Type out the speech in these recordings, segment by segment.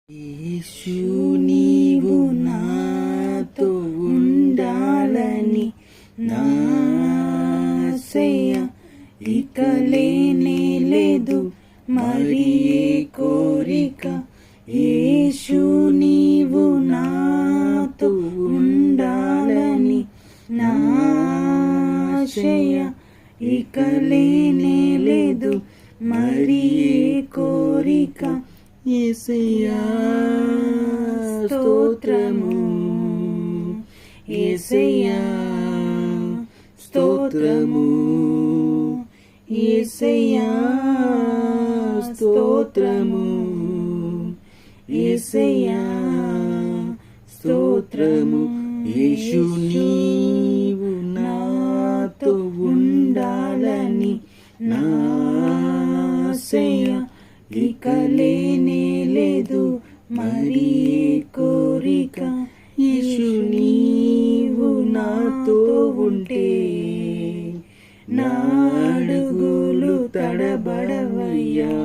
యేసు నీవు నాతో ఉండాలని నా ఆశయ ఇక లేనే లేదు మరి ఏ కోరిక. యేసు నీవు నాతో ఉండాలని నా ఆశయ ఇక లేనే లేదు మరి ఏ కోరిక. యేసయ్యా స్తోత్రము, యేసయ్యా స్తోత్రము, యేసయ్యా స్తోత్రము, యేసయ్యా స్తోత్రము. యేసు నీవు నాతో ఉండాలని నా ఆశయ ఇక లేనే లేదు మరి కోరిక. యేసు నీవు నాతో ఉంటే నా అడుగులు తడబడవయ్యా.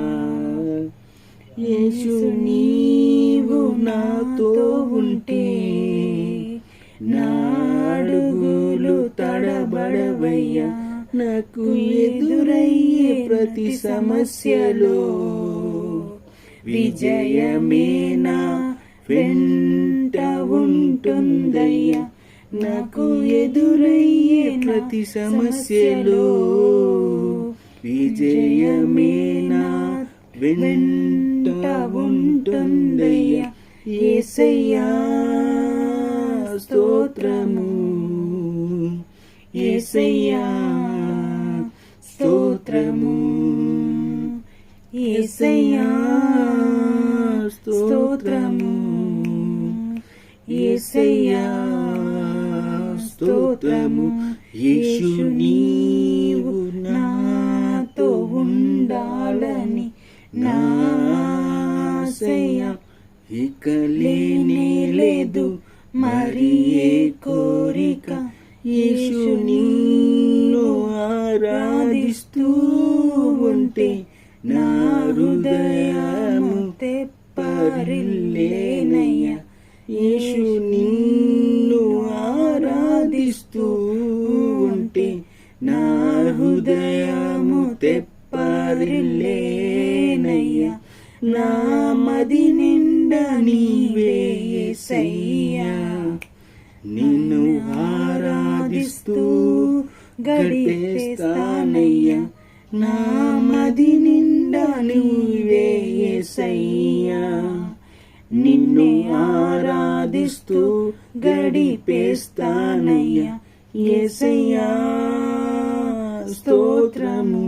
యేసు నీవు నాతో ఉంటే నా అడుగులు తడబడవయ్యా. నాకు ఎదురయ్యే ప్రతి సమస్యలో విజయమే నా వెంట ఉంటుందయ్యా. నాకు ఎదురయ్యే ప్రతి సమస్యలో విజయమే నా వెంట ఉంటుందయ్యా. యేసయ్యా స్తోత్రము, యేసయ్యా స్తోత్రము, యేసయ్యా స్తోత్రము, యేసయ్యా స్తోత్రము. యేసు నీవు నాతో ఉండాలని నా ఆశయ ఇక లేనే లేదు మరి ఏ కోరిక. యేసు నిన్ను ఆరాధిస్తూ ఉంటే నా హృదయము తెప్పరిల్లేనయ్యా. యేసు నిన్ను ఆరాధిస్తూ ఉంటే నా హృదయము తెప్పరిల్లేనయ్యా. నా మది నిండా నీవే యేసయ్యా. నిన్ను ఆరాధిస్తూ గడిపేస్తానయ్యా. నా మది నిండా నీవే యేసయ్యా. నిన్ను ఆరాధిస్తూ గడిపేస్తానయ్యా. యేసయ్యా స్తోత్రము,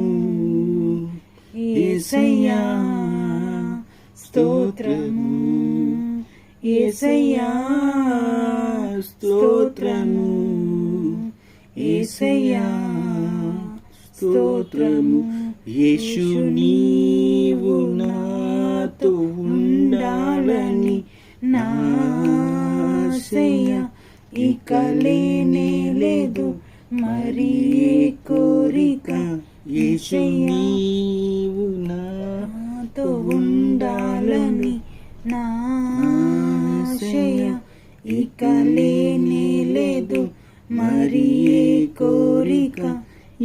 యేసయ్యా స్తోత్రము, యేసయ్యా స్తోత్రము, యేసయ్యా స్తోత్రము. యేసు నీవు నాతో ఉండాలని నా ఆశయ ఇక లేనే లేదు మరి ఏ కోరిక. యేసు నీవు నాతో ఉండాలని నా ఆశయ ఇక లేనే లేదు మరి ఏ కోరిక.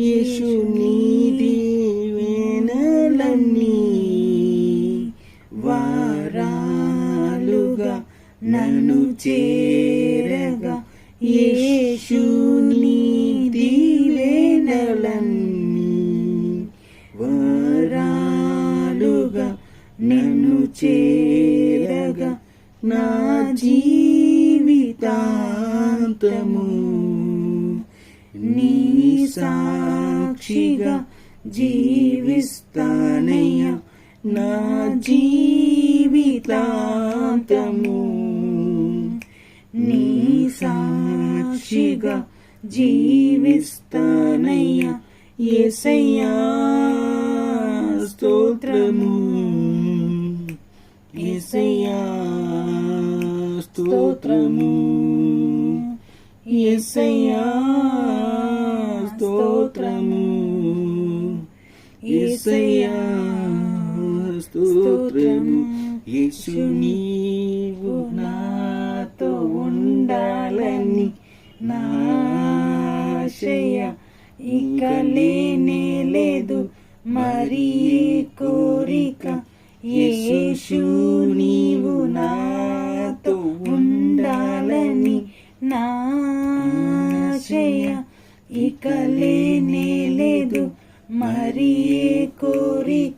యేసు నీ దీవెనలన్నీ వారాలుగా నన్ను చేరగా. యేసు నీ దీవెనలన్నీ వారాలుగా నన్ను చేరగా. నా జీవితాంతము నీ సాక్షిగా జీవిస్తానయ్యా. నా జీవితాంతము నీ సాక్షిగా జీవిస్తానయ్యా. యేసయ్యా స్తోత్రము, యేసయ్యా స్తోత్రము, యేసయ్యా స్తోత్రము, యేసయ్యా స్తోత్రము. యేసు నీ ఆశయ ఇక లేనే లేదు మరి ఏ కోరిక యేసు నీవు నాతో ఉండాలని నా ఆశయ ఇక లేనే లేదు మరి ఏ కోరిక